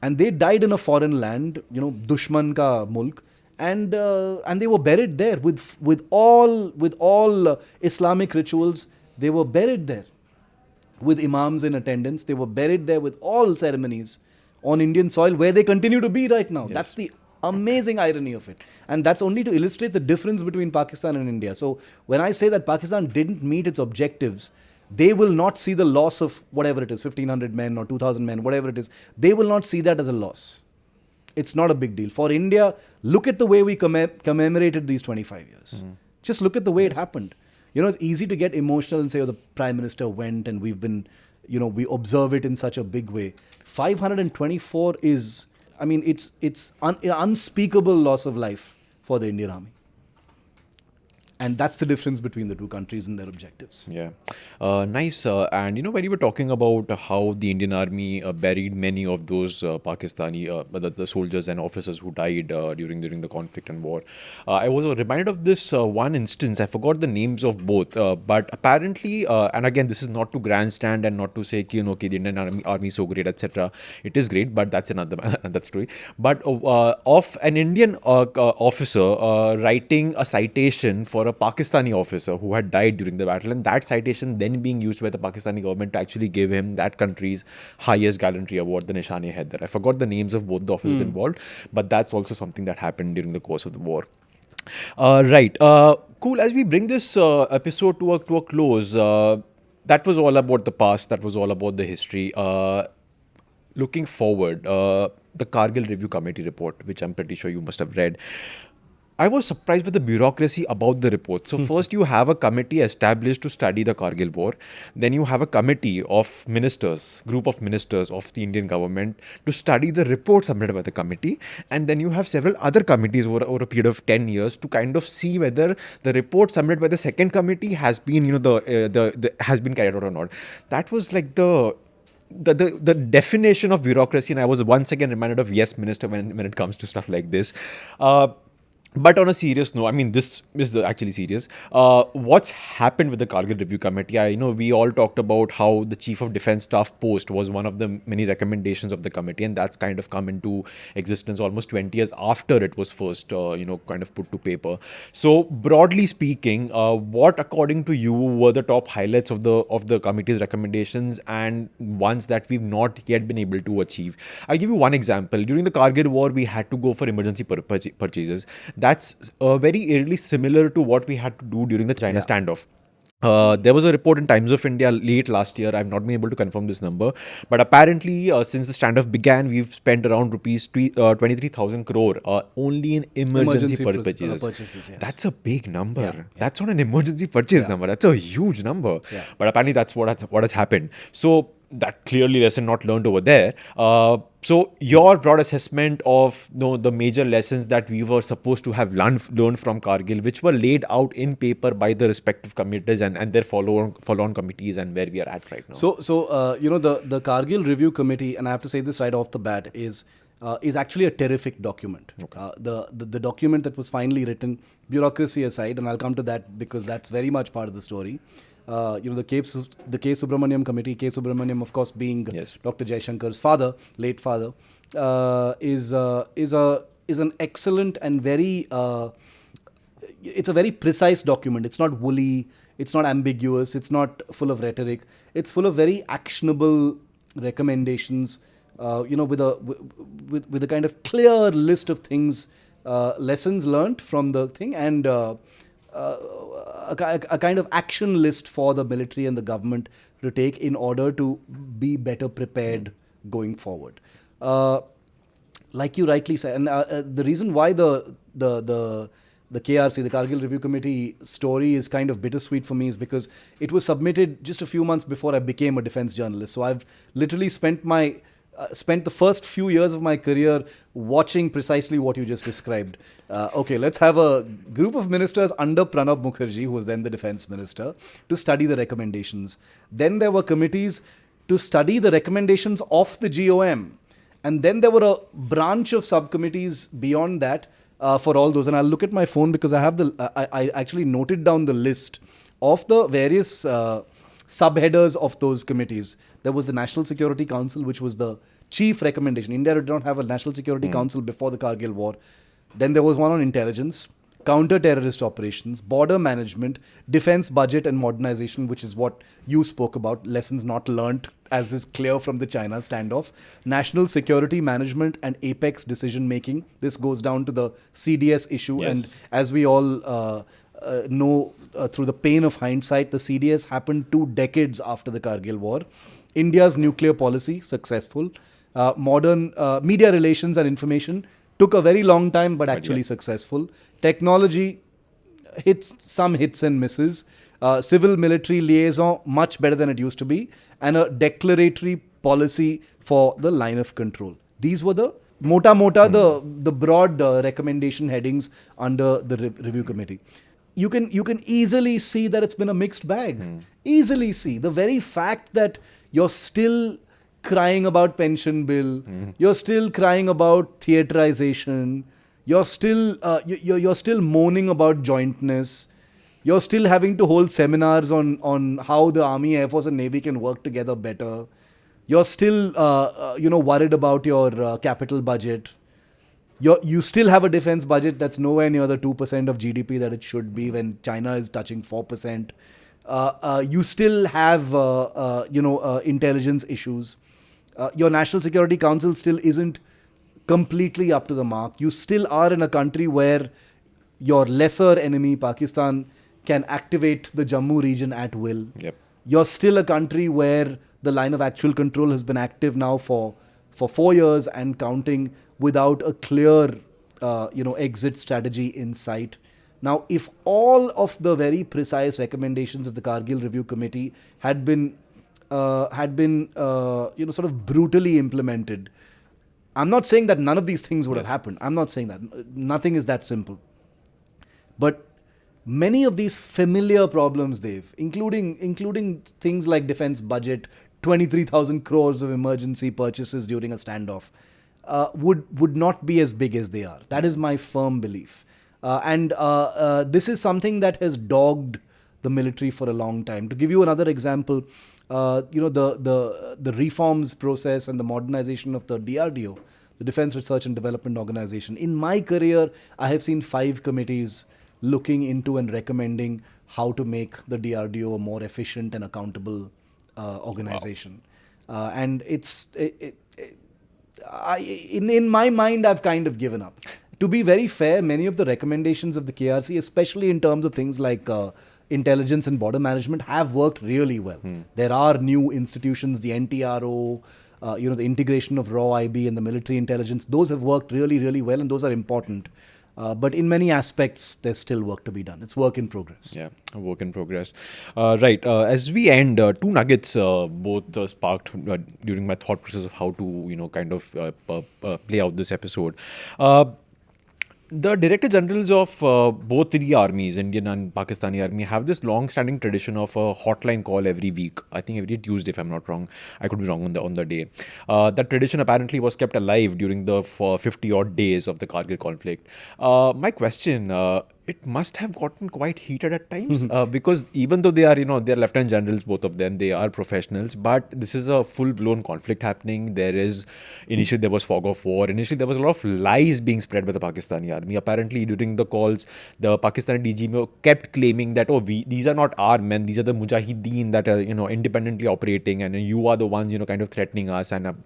And they died in a foreign land, dushman ka mulk. And they were buried there with all Islamic rituals. They were buried there with imams in attendance. They were buried there with all ceremonies on Indian soil, where they continue to be right now. Yes. That's the amazing irony of it. And that's only to illustrate the difference between Pakistan and India. So when I say that Pakistan didn't meet its objectives, they will not see the loss of whatever it is, 1,500 men or 2,000 men, whatever it is. They will not see that as a loss. It's not a big deal. For India, look at the way we commemorated these 25 years. Just look at the way it happened. It's easy to get emotional and say, oh, the Prime Minister went and we've been, we observe it in such a big way. 524 is, it's an unspeakable loss of life for the Indian Army. And that's the difference between the two countries and their objectives. Yeah. Nice. And when you were talking about how the Indian Army buried many of those Pakistani, the soldiers and officers who died during the conflict and war, I was reminded of this one instance. I forgot the names of both. But apparently, and again, this is not to grandstand and not to say, the Indian Army is so great, etc. It is great, but that's another story. But of an Indian officer writing a citation for a Pakistani officer who had died during the battle, and that citation then being used by the Pakistani government to actually give him that country's highest gallantry award, the Nishan-e-Haider. I forgot the names of both the officers involved, but that's also something that happened during the course of the war. Right. Cool. As we bring this episode to a close, that was all about the past. That was all about the history. Looking forward, the Kargil Review Committee report, which I'm pretty sure you must have read, I was surprised with the bureaucracy about the report. So first you have a committee established to study the Kargil War. Then you have a committee of ministers, group of ministers of the Indian government to study the report submitted by the committee. And then you have several other committees over a period of 10 years to kind of see whether the report submitted by the second committee has been, has been carried out or not. That was like the definition of bureaucracy, and I was once again reminded of Yes Minister when it comes to stuff like this. But on a serious note, this is actually serious. What's happened with the Kargil Review Committee? I know we all talked about how the Chief of Defence Staff post was one of the many recommendations of the committee, and that's kind of come into existence almost 20 years after it was first, kind of put to paper. So, broadly speaking, what, according to you, were the top highlights of the committee's recommendations and ones that we've not yet been able to achieve? I'll give you one example. During the Kargil War, we had to go for emergency purchases. That's very eerily similar to what we had to do during the China standoff. There was a report in Times of India late last year. I've not been able to confirm this number, but apparently since the standoff began, we've spent around rupees 23,000 crore only in emergency purchases. Yes. That's a big number. Yeah. That's not an emergency purchase number. That's a huge number. Yeah. But apparently that's what has happened. So that clearly lesson not learned over there. So your broad assessment of the major lessons that we were supposed to have learned from Kargil, which were laid out in paper by the respective committees and their follow-on committees, and where we are at right now. So the Kargil Review Committee, and I have to say this right off the bat, is is actually a terrific document. The document that was finally written, bureaucracy aside, and I'll come to that because that's very much part of the story. The K. Subramaniam committee, K. Subramaniam, of course, being Dr. Jaishankar's father, late father, is an excellent and very it's a very precise document. It's not woolly, it's not ambiguous, it's not full of rhetoric. It's full of very actionable recommendations, with a kind of clear list of things, lessons learnt from the thing, and a kind of action list for the military and the government to take in order to be better prepared going forward. Like you rightly said, and the reason why the KRC, the Kargil Review Committee story is kind of bittersweet for me is because it was submitted just a few months before I became a defense journalist. So I've literally spent the first few years of my career watching precisely what you just described. Okay, let's have a group of ministers under Pranab Mukherjee, who was then the defense minister, to study the recommendations. Then there were committees to study the recommendations of the GOM. And then there were a branch of subcommittees beyond that for all those. And I'll look at my phone because I actually noted down the list of the various subheaders of those committees. There was the National Security Council, which was the chief recommendation. India did not have a National Security Council before the Kargil War. Then there was one on intelligence, counter-terrorist operations, border management, defense budget and modernization, which is what you spoke about, lessons not learnt, as is clear from the China standoff, national security management and apex decision making. This goes down to the CDS issue. Yes. And as we all know through the pain of hindsight, the CDS happened 2 decades after the Kargil War. India's nuclear policy, successful. Modern media relations and information, took a very long time, but actually successful. Technology, some hits and misses. Civil military liaison, much better than it used to be. And a declaratory policy for the line of control. These were the the broad recommendation headings under the review committee. You can easily see that it's been a mixed bag. Easily see. The very fact that you're still crying about pension bill, you're still crying about theaterization, you're still moaning about jointness, you're still having to hold seminars on how the Army, Air Force and Navy can work together better. You're still worried about your capital budget. You still have a defense budget that's nowhere near the 2% of GDP that it should be when China is touching 4%. You still have intelligence issues. Your National Security Council still isn't completely up to the mark. You still are in a country where your lesser enemy, Pakistan, can activate the Jammu region at will. Yep. You're still a country where the line of actual control has been active now for 4 years and counting, without a clear exit strategy in sight. Now, if all of the very precise recommendations of the Kargil Review Committee had been sort of brutally implemented, I'm not saying that none of these things would have happened. I'm not saying that. Nothing is that simple. But many of these familiar problems, Dev, including things like defense budget, 23,000 crores of emergency purchases during a standoff, would not be as big as they are. That is my firm belief. And this is something that has dogged the military for a long time. To give you another example, the reforms process and the modernization of the DRDO, the Defense Research and Development Organization. In my career, I have seen 5 committees looking into and recommending how to make the DRDO a more efficient and accountable organization. Wow. And in my mind, I've kind of given up. To be very fair, many of the recommendations of the KRC, especially in terms of things like intelligence and border management, have worked really well. There are new institutions, the NTRO, the integration of raw IB and the military intelligence. Those have worked really, really well, and those are important. But in many aspects, there's still work to be done. It's work in progress. Yeah, a work in progress. Right. As we end, 2 nuggets both sparked during my thought process of how to, play out this episode. The Director Generals of both the armies, Indian and Pakistani army, have this long-standing tradition of a hotline call every week. I think every Tuesday, if I'm not wrong. I could be wrong on the day. That tradition apparently was kept alive during the 50-odd days of the Kargil conflict. My question. It must have gotten quite heated at times because even though they are, they're lieutenant generals, both of them, they are professionals, but this is a full-blown conflict happening. Initially there was fog of war. Initially there was a lot of lies being spread by the Pakistani army. Apparently during the calls, the Pakistani DGM kept claiming that, these are not our men, these are the Mujahideen that are, independently operating, and you are the ones, kind of threatening us. And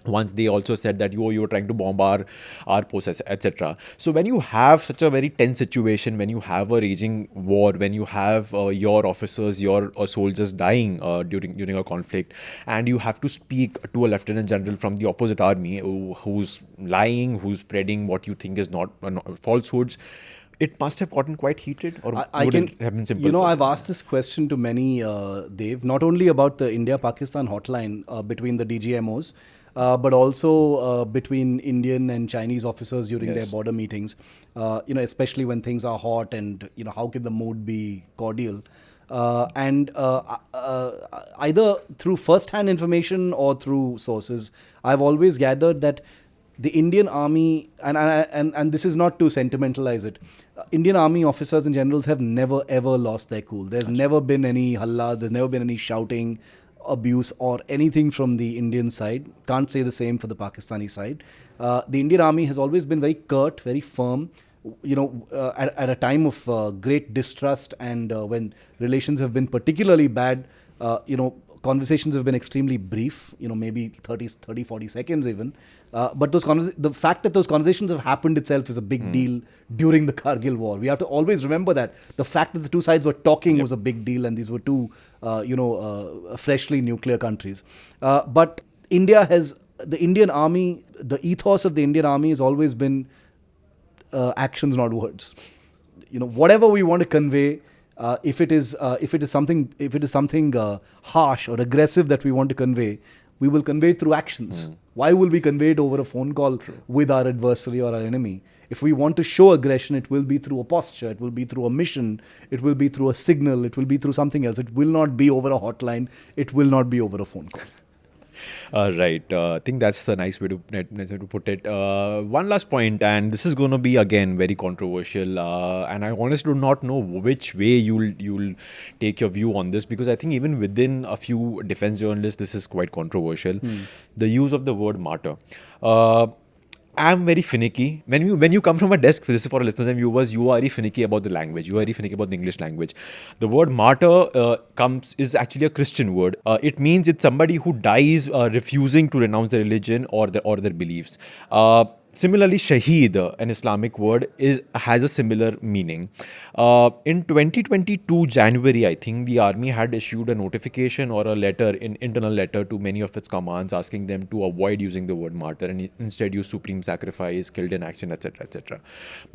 once they also said that you were trying to bomb our posts, etc. So when you have such a very tense situation, when you have a raging war, when you have your officers, your soldiers dying during a conflict, and you have to speak to a lieutenant general from the opposite army who's lying, who's spreading what you think is not falsehoods, it must have gotten quite heated, or would it have been simple? I've asked this question to many, Dev, not only about the India-Pakistan hotline between the DGMOs, but also between Indian and Chinese officers during their border meetings, especially when things are hot and, how can the mood be cordial? Either through first-hand information or through sources, I've always gathered that the Indian army, and this is not to sentimentalize it, Indian army officers and generals have never ever lost their cool. There's never been any halla, there's never been any shouting, abuse or anything from the Indian side. Can't say the same for the Pakistani side. The Indian army has always been very curt, very firm. At a time of great distrust and when relations have been particularly bad, conversations have been extremely brief, maybe 30, 40 seconds even. But the fact that those conversations have happened itself is a big deal during the Kargil War. We have to always remember that. The fact that the two sides were talking was a big deal, and these were two, freshly nuclear countries. But the Indian army, the ethos of the Indian army has always been actions, not words. Whatever we want to convey, if it is something harsh or aggressive that we want to convey, we will convey it through actions. Why will we convey it over a phone call with our adversary or our enemy? If we want to show aggression, it will be through a posture, it will be through a mission, it will be through a signal, it will be through something else. It will not be over a hotline, it will not be over a phone call. Right. I think that's the nice way to put it. One last point, and this is going to be again very controversial, and I honestly do not know which way you'll take your view on this, because I think even within a few defense journalists, this is quite controversial. The use of the word martyr. I'm very finicky. When you come from a desk, this is for our listeners and viewers, you are very finicky about the language. You are very finicky about the English language. The word martyr is actually a Christian word. It means it's somebody who dies refusing to renounce their religion or their beliefs. Similarly, Shaheed, an Islamic word, has a similar meaning. In 2022 January, I think, the army had issued a notification or a letter, an internal letter to many of its commands asking them to avoid using the word martyr and instead use supreme sacrifice, killed in action, etc.,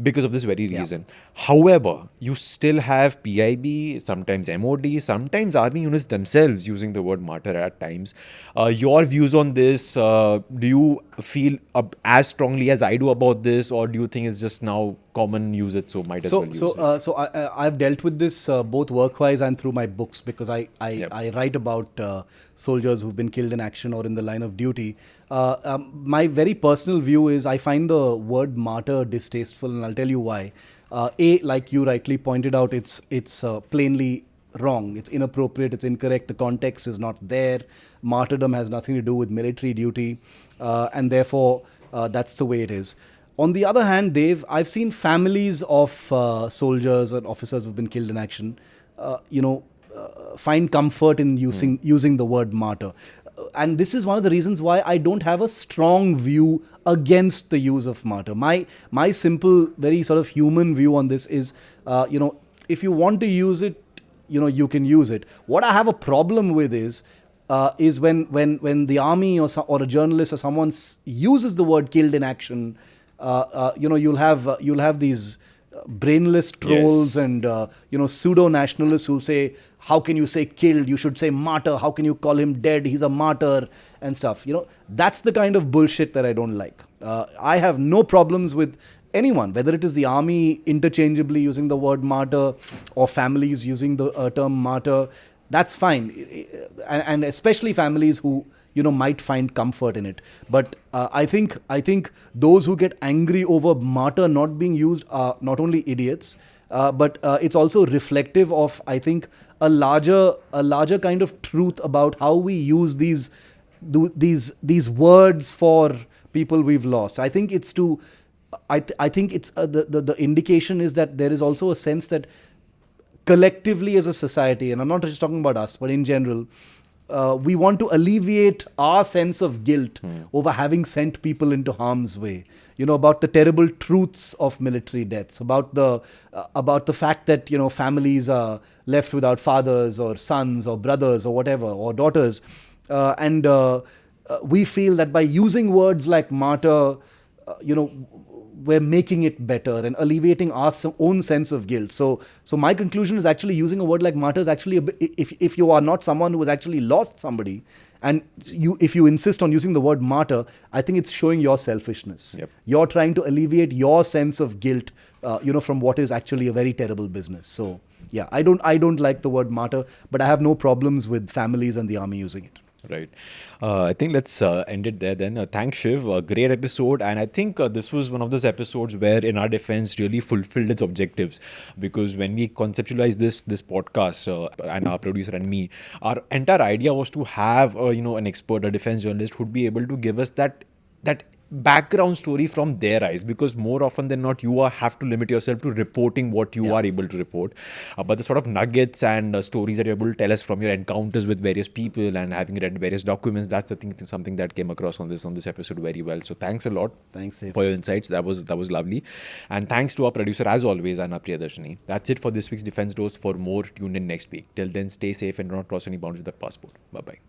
because of this very reason. However, you still have PIB, sometimes MOD, sometimes army units themselves using the word martyr at times. Your views on this, do you feel as strongly as I do about this, or do you think it's just now common usage, so might as well use it? So I've dealt with this both work-wise and through my books, because I write about soldiers who've been killed in action or in the line of duty. My very personal view is I find the word martyr distasteful, and I'll tell you why. Like you rightly pointed out, it's plainly wrong. It's inappropriate. It's incorrect. The context is not there. Martyrdom has nothing to do with military duty, and therefore that's the way it is. On the other hand, Dave, I've seen families of soldiers and officers who've been killed in action, find comfort in using the word martyr. And this is one of the reasons why I don't have a strong view against the use of martyr. My simple, very sort of human view on this is, if you want to use it, you can use it. What I have a problem with is when the army or a journalist or someone uses the word killed in action. You'll have these brainless trolls and pseudo nationalists who'll say, how can you say killed? You should say martyr. How can you call him dead? He's a martyr and stuff. That's the kind of bullshit that I don't like. I have no problems with anyone, whether it is the army interchangeably using the word martyr or families using the term martyr, that's fine. And especially families who, might find comfort in it. But I think those who get angry over martyr not being used are not only idiots, but it's also reflective of, I think, a larger kind of truth about how we use these words for people we've lost. I think it's to, I think it's the indication is that there is also a sense that collectively as a society, and I'm not just talking about us, but in general, we want to alleviate our sense of guilt over having sent people into harm's way. About the terrible truths of military deaths, about the fact that families are left without fathers or sons or brothers or whatever, or daughters, and we feel that by using words like martyr, we're making it better and alleviating our own sense of guilt. So my conclusion is actually using a word like martyr is actually, if you are not someone who has actually lost somebody, and if you insist on using the word martyr, I think it's showing your selfishness. Yep. You're trying to alleviate your sense of guilt, from what is actually a very terrible business. So yeah, I don't like the word martyr, but I have no problems with families and the army using it. Right. I think let's end it there then. Thanks, Shiv. A great episode. And I think this was one of those episodes where In Our Defense really fulfilled its objectives. Because when we conceptualized this podcast, and our producer and me, our entire idea was to have an expert, a defense journalist, who'd be able to give us that background story from their eyes, because more often than not you have to limit yourself to reporting what you are able to report, but the sort of nuggets and stories that you're able to tell us from your encounters with various people and having read various documents, that's the thing, something that came across on this episode very well. So thanks a lot. Thanks, Dave, for your insights. That was lovely. And thanks to our producer as always, Anna Priyadarshini. That's it for this week's Defense Dose. For more, tune in next week. Till then, stay safe and do not cross any boundaries with that passport. Bye bye.